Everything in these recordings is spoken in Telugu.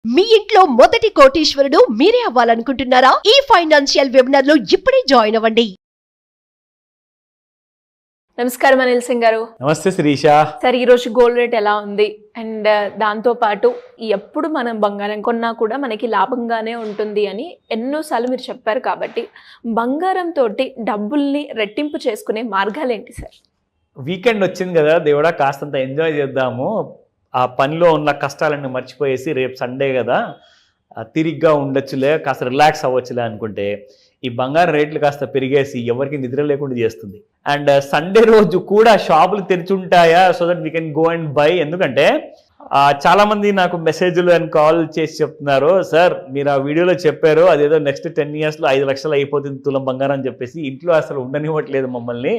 మీ ఇంట్లో మొదటి కోటీశ్వరుడు మీరే అవ్వాలనుకుంటున్నారా? ఈ ఫైనాన్షియల్ వెబినార్ లో ఇప్పుడే జాయిన్ అవ్వండి. నమస్కారం అనిల్ సింగ్ గారు. నమస్తే శిరీష. సార్, ఈరోజు గోల్డ్ రేట్ ఎలా ఉంది? అండ్ దాంతో పాటు ఎప్పుడు మనం బంగారం కొన్నా కూడా మనకి లాభంగానే ఉంటుంది అని ఎన్నోసార్లు మీరు చెప్పారు. కాబట్టి బంగారం తోటి డబ్బుల్ని రెట్టింపు చేసుకునే మార్గాలు ఏంటి సార్? వీకెండ్ వచ్చింది కదా దేవుడా, కాస్తంత ఎంజాయ్ చేద్దాము, ఆ పనిలో ఉన్న కష్టాలన్నీ మర్చిపోయేసి రేపు సండే కదా తిరిగ్గా ఉండొచ్చులే, కాస్త రిలాక్స్ అవ్వచ్చులే అనుకుంటే ఈ బంగారం రేట్లు కాస్త పెరిగేసి ఎవరికి నిద్ర లేకుండా చేస్తుంది. అండ్ సండే రోజు కూడా షాపులు తెరిచుంటాయా so that we can go and buy. ఎందుకంటే చాలామంది నాకు మెసేజ్లు అండ్ కాల్ చేసి చెప్తున్నారు, సార్ మీరు ఆ వీడియోలో చెప్పారు అదేదో నెక్స్ట్ 10 yearsలో 5 లక్షలు అయిపోతుంది తులం బంగారం అని చెప్పేసి, ఇంట్లో అసలు ఉండనివ్వట్లేదు మమ్మల్ని.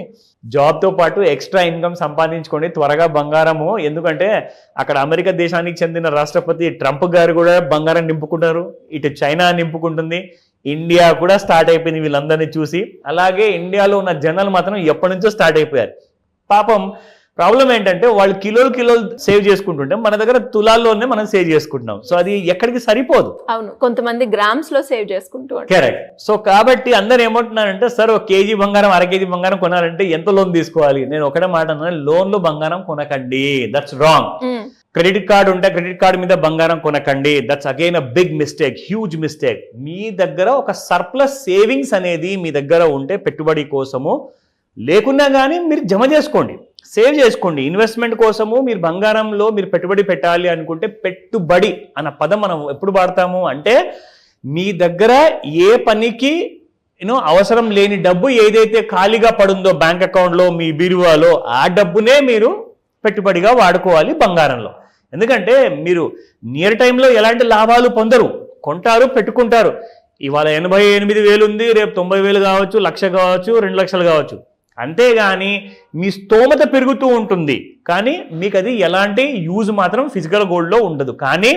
జాబ్తో పాటు ఎక్స్ట్రా ఇన్కమ్ సంపాదించుకోండి త్వరగా బంగారము, ఎందుకంటే అక్కడ అమెరికా దేశానికి చెందిన రాష్ట్రపతి ట్రంప్ గారు కూడా బంగారం నింపుకుంటారు, ఇటు చైనా నింపుకుంటుంది, ఇండియా కూడా స్టార్ట్ అయిపోయింది వీళ్ళందరినీ చూసి. అలాగే ఇండియాలో ఉన్న జనాలు మాత్రం ఎప్పటి నుంచో స్టార్ట్ అయిపోయారు. పాపం ప్రాబ్లం ఏంటంటే వాళ్ళు కిలోలు సేవ్ చేసుకుంటుంటే మన దగ్గర తులాల్లోనే మనం సేవ్ చేసుకుంటున్నాం. సో అది ఎక్కడికి సరిపోదు. అవును, కొంతమంది గ్రామ్స్ లో సేవ్ చేసుకుంటూ. కరెక్ట్. సో కాబట్టి అందరు ఏమంటున్నారంటే, సార్ 1 kg బంగారం 1/2 kg బంగారం కొనాలంటే ఎంత లోన్ తీసుకోవాలి? నేను ఒకటే మాట అన్నాను, లోన్ లో బంగారం కొనకండి, దట్స్ రాంగ్. క్రెడిట్ కార్డు ఉంటే క్రెడిట్ కార్డు మీద బంగారం కొనకండి, that's again a big mistake, huge mistake. మీ దగ్గర ఒక సర్ప్లస్ సేవింగ్స్ అనేది మీ దగ్గర ఉంటే పెట్టుబడి కోసము, లేకున్నా కానీ మీరు జమ చేసుకోండి, సేవ్ చేసుకోండి. ఇన్వెస్ట్మెంట్ కోసము మీరు బంగారంలో మీరు పెట్టుబడి పెట్టాలి అనుకుంటే, పెట్టుబడి అన్న పదం మనం ఎప్పుడు వాడతాము అంటే, మీ దగ్గర ఏ పనికి అవసరం లేని డబ్బు ఏదైతే ఖాళీగా పడుందో బ్యాంక్ అకౌంట్లో మీ బీరువాలో, ఆ డబ్బునే మీరు పెట్టుబడిగా వాడుకోవాలి బంగారంలో. ఎందుకంటే మీరు నియర్ టైంలో ఎలాంటి లాభాలు పొందరు, కొంటారు పెట్టుకుంటారు. ఇవాళ 88,000 ఉంది, రేపు 90,000 కావచ్చు, 1,00,000 కావచ్చు, 2 లక్షలు కావచ్చు. అంతేగాని మీ స్తోమత పెరుగుతూ ఉంటుంది, కానీ మీకు అది ఎలాంటి యూజ్ మాత్రం ఫిజికల్ గోల్డ్లో ఉండదు. కానీ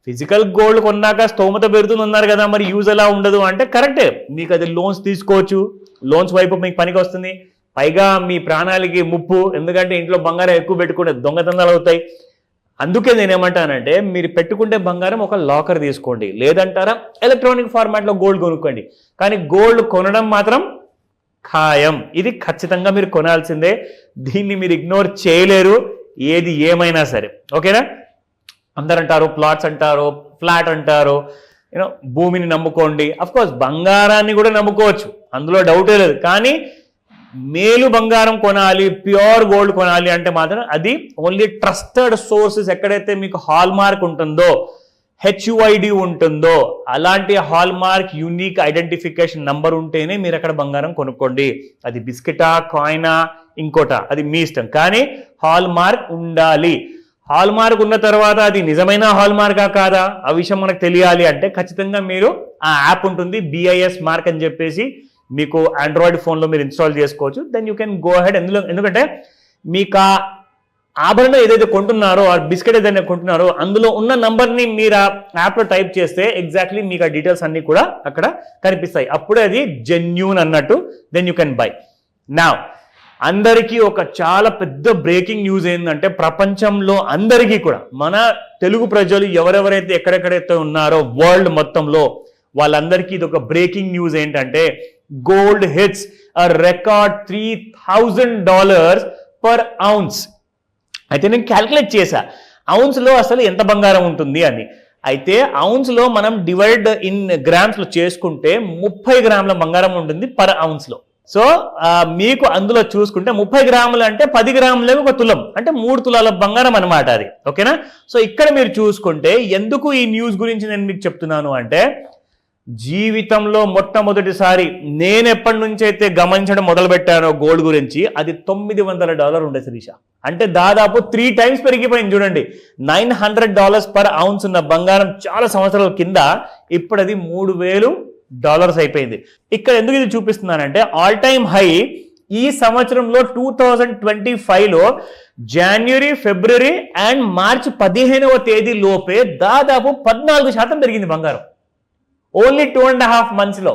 ఫిజికల్ గోల్డ్ కొన్నాక స్తోమత పెరుగుతుంది అన్నారు కదా, మరి యూజ్ ఎలా ఉండదు అంటే కరెక్టే. మీకు అది లోన్స్ తీసుకోవచ్చు, లోన్స్ వైపు మీకు పనికి వస్తుంది. పైగా మీ ప్రాణాలకి ముప్పు, ఎందుకంటే ఇంట్లో బంగారం ఎక్కువ పెట్టుకుంటే దొంగతనాలు అవుతాయి. అందుకే నేనేమంటానంటే, మీరు పెట్టుకుంటే బంగారం ఒక లాకర్ తీసుకోండి, లేదంటారా ఎలక్ట్రానిక్ ఫార్మాట్లో గోల్డ్ కొనుక్కోండి. కానీ గోల్డ్ కొనడం మాత్రం ఖాయం, ఇది ఖచ్చితంగా మీరు కొనాల్సిందే, దీన్ని మీరు ఇగ్నోర్ చేయలేరు ఏది ఏమైనా సరే. ఓకేనా? అందరు అంటారు ప్లాట్స్ అంటారు, ఫ్లాట్ అంటారు, భూమిని నమ్ముకోండి. అఫ్కోర్స్ బంగారాన్ని కూడా నమ్ముకోవచ్చు, అందులో డౌటే లేదు. కానీ మేలు బంగారం కొనాలి, ప్యూర్ గోల్డ్ కొనాలి అంటే మాత్రం అది ఓన్లీ ట్రస్టెడ్ సోర్సెస్, ఎక్కడైతే మీకు హాల్ మార్క్ ఉంటుందో, HUID ఉంటుందో, అలాంటి hall mark unique identification number ఉంటేనే మీరు అక్కడ బంగారం కొనుక్కోండి. అది బిస్కెటా, కాయినా, ఇంకోటా, అది మీ ఇష్టం, కానీ హాల్ మార్క్ ఉండాలి. హాల్ మార్క్ ఉన్న తర్వాత అది నిజమైన హాల్ మార్కా కాదా ఆ విషయం మనకు తెలియాలి అంటే ఖచ్చితంగా మీరు ఆ యాప్ ఉంటుంది, BIS మార్క్ అని చెప్పేసి, మీకు ఆండ్రాయిడ్ ఫోన్లో మీరు ఇన్స్టాల్ చేసుకోవచ్చు. Then you can go ahead. ఎందుకంటే మీకు ఆ ఆభరణం ఏదైతే కొంటున్నారో, ఆ బిస్కెట్ ఏదైనా కొంటున్నారో, అందులో ఉన్న నంబర్ని మీరు ఆ యాప్లో టైప్ చేస్తే ఎగ్జాక్ట్లీ మీకు ఆ డీటెయిల్స్ అన్నీ కూడా అక్కడ కనిపిస్తాయి. అప్పుడే అది జెన్యూన్ అన్నట్టు. Then you can buy. నా అందరికీ ఒక చాలా పెద్ద బ్రేకింగ్ న్యూస్ ఏంటంటే, ప్రపంచంలో అందరికీ కూడా, మన తెలుగు ప్రజలు ఎవరెవరైతే ఎక్కడెక్కడైతే ఉన్నారో వరల్డ్ మొత్తంలో, వాళ్ళందరికీ ఇది ఒక బ్రేకింగ్ న్యూస్ ఏంటంటే, గోల్డ్ హిట్స్ అ రికార్డ్ $3,000 per ounce. అయితే నేను క్యాల్కులేట్ చేశా ఔన్స్లో అసలు ఎంత బంగారం ఉంటుంది అని. అయితే ఔన్స్లో మనం డివైడ్ ఇన్ గ్రామ్స్లో చేసుకుంటే 30 గ్రాముల బంగారం ఉంటుంది పర్ ఔన్స్లో. సో మీకు అందులో చూసుకుంటే 30 గ్రాములు అంటే 10 గ్రాములే ఒక తులం, అంటే 3 తులాల బంగారం అనమాట అది. ఓకేనా? సో ఇక్కడ మీరు చూసుకుంటే, ఎందుకు ఈ న్యూస్ గురించి నేను మీకు చెప్తున్నాను అంటే, జీవితంలో మొట్టమొదటిసారి నేను ఎప్పటి నుంచి అయితే గమనించడం మొదలు పెట్టానో గోల్డ్ గురించి, అది $900 ఉండే శిరీష. అంటే దాదాపు 3 times పెరిగిపోయింది. చూడండి, $900 per ounce ఉన్న బంగారం చాలా సంవత్సరాల కింద ఇప్పుడు అది $3,000 అయిపోయింది. ఇక్కడ ఎందుకు ఇది చూపిస్తున్నానంటే, ఆల్ టైమ్ హై ఈ సంవత్సరంలో 2025లో జనవరి, ఫిబ్రవరి అండ్ మార్చి 15వ తేదీ లోపే దాదాపు 14% పెరిగింది బంగారం. ఓన్లీ 2.5 monthsలో,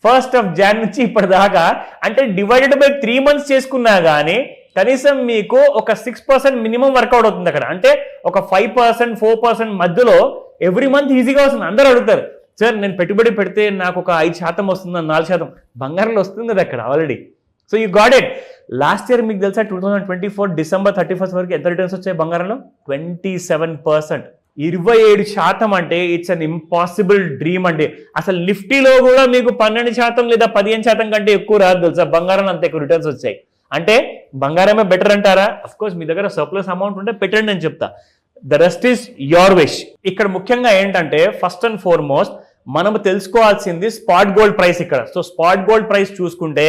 1st of Jan నుంచి ఇప్పటిదాకా. అంటే డివైడెడ్ బై 3 months చేసుకున్నా కానీ కనీసం మీకు ఒక 6% మినిమం వర్కౌట్ అవుతుంది అక్కడ. అంటే ఒక 5%, 4% మధ్యలో ఎవ్రీ మంత్ ఈజీగా వస్తుంది. అందరూ అడుగుతారు, సార్ నేను పెట్టుబడి పెడితే నాకు ఒక 5% వస్తుంది, 4% బంగారంలో వస్తుంది కదా అక్కడ already. So you got it. Last year మీకు తెలుసా 2024 డిసెంబర్ 31 వరకు ఎంత రిటర్న్స్ వచ్చాయి బంగారంలో? 27%. 27% అంటే ఇట్స్ అన్ ఇంపాసిబుల్ డ్రీమ్ అండి. అసలు నిఫ్టీలో కూడా మీకు 12% లేదా 15% కంటే ఎక్కువ రాదు తెలుసా, బంగారం అంత ఎక్కువ రిటర్న్స్ వచ్చాయి. అంటే బంగారమే బెటర్ అంటారా? అఫ్ కోర్స్ మీ దగ్గర సర్ప్లస్ అమౌంట్ ఉంటే పెట్టండి అని చెప్తా. The rest is your wish. ఇక్కడ ముఖ్యంగా ఏంటంటే ఫస్ట్ అండ్ ఫార్మోస్ట్ మనం తెలుసుకోవాల్సింది స్పాట్ గోల్డ్ ప్రైస్ ఇక్కడ. సో స్పాట్ గోల్డ్ ప్రైస్ చూసుకుంటే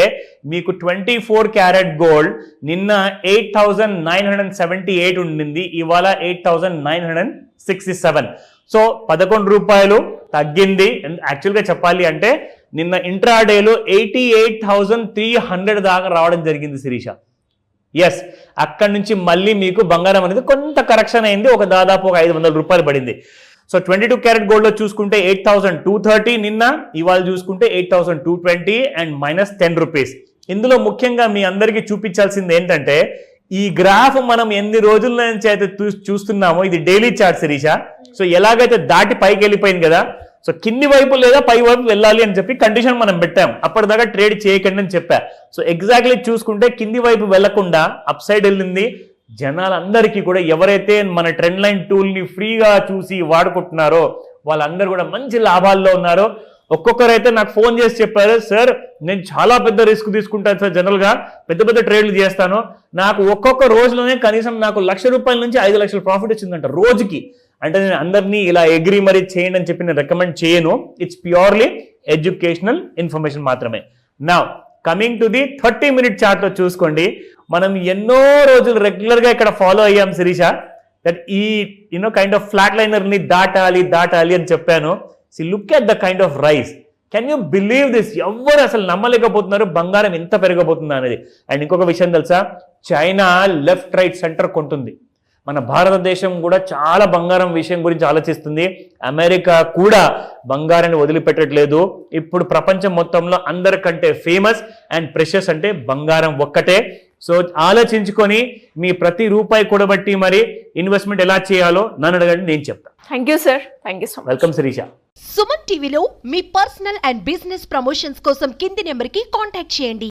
మీకు 24 క్యారెట్ గోల్డ్ నిన్న 8,978 ఉండింది, ఇవాళ 8,967. సో 11 రూపాయలు తగ్గింది. యాక్చువల్గా చెప్పాలి అంటే నిన్న ఇంట్రాడేలో 88,300 దాకా రావడం జరిగింది శిరీష. ఎస్, అక్కడి నుంచి మళ్ళీ మీకు బంగారం అనేది కొంత కరెక్షన్ అయింది, ఒక దాదాపు ఒక 500 రూపాయలు పడింది. సో 22 క్యారెట్ గోల్డ్ లో చూసుకుంటే 8,230 నిన్న, ఇవాళ చూసుకుంటే 8,220 అండ్ -10 రూపీస్. ఇందులో ముఖ్యంగా మీ అందరికీ చూపించాల్సింది ఏంటంటే ఈ గ్రాఫ్ మనం ఎన్ని రోజుల నుంచి అయితే చూస్తున్నామో ఇది డైలీ చార్ట్ శిరీష. సో ఎలాగైతే దాటి పైకి వెళ్ళిపోయింది కదా, సో కింది వైపు లేదా పై వైపు వెళ్ళాలి అని చెప్పి కండిషన్ మనం పెట్టాం. అప్పటిదాకా ట్రేడ్ చేయకండి అని చెప్పా. సో ఎగ్జాక్ట్లీ చూసుకుంటే కింది వైపు వెళ్లకుండా అప్ సైడ్ వెళ్ళింది. జనాలందరికీ కూడా ఎవరైతే మన ట్రెండ్ లైన్ టూల్ ని ఫ్రీగా చూసి వాడుకుంటున్నారో వాళ్ళందరూ కూడా మంచి లాభాల్లో ఉన్నారు. ఒక్కొక్కరైతే నాకు ఫోన్ చేసి చెప్పారు, సార్ నేను చాలా పెద్ద రిస్క్ తీసుకుంటాను సార్, జనరల్ గా పెద్ద పెద్ద ట్రేడ్లు చేస్తాను, నాకు ఒక్కొక్క రోజులోనే కనీసం నాకు ₹1,00,000 నుంచి 5 లక్షల ప్రాఫిట్ వచ్చిందంట రోజుకి. అంటే నేను అందరినీ ఇలా ఎగ్రీ మరీ చేయండి అని చెప్పి నేను రికమెండ్ చేయను. ఇట్స్ ప్యూర్లీ ఎడ్యుకేషనల్ ఇన్ఫర్మేషన్ మాత్రమే. Now coming to the 30-minute chart లో చూసుకోండి. మనం ఎన్నో రోజులు రెగ్యులర్ గా ఇక్కడ ఫాలో అయ్యాం శిరీష, దట్ ఈ కైండ్ ఆఫ్ ఫ్లాట్ లైనర్ ని దాటాలి అని చెప్పాను. See look at the kind of rice. Can you believe this? ఎవ్వరు అసలు నమ్మలేకపోతున్నారు బంగారం ఎంత పెరగబోతుందా అనేది. అండ్ ఇంకొక విషయం తెలుసా, చైనా లెఫ్ట్ రైట్ సెంటర్ కొంటుంది. మన భారతదేశం కూడా చాలా బంగారం విషయం గురించి ఆలోచిస్తుంది. అమెరికా కూడా బంగారాన్ని వదిలిపెట్టట్లేదు. ఇప్పుడు ప్రపంచం మొత్తంలో అందరికంటే ఫేమస్ అండ్ ప్రెషస్ అంటే బంగారం ఒక్కటే. సో ఆలోచించుకొని మీ ప్రతి రూపాయి కూడబట్టి మరి ఇన్వెస్ట్మెంట్ ఎలా చేయాలో నన్ను అడగండి, నేను చెప్తాను. Thank you sir. Thank you so much. Welcome Shirisha. Suman టీవీలో మీ పర్సనల్ అండ్ బిజినెస్ ప్రమోషన్స్ కోసం కింది నెంబర్కి కాంటాక్ట్ చేయండి.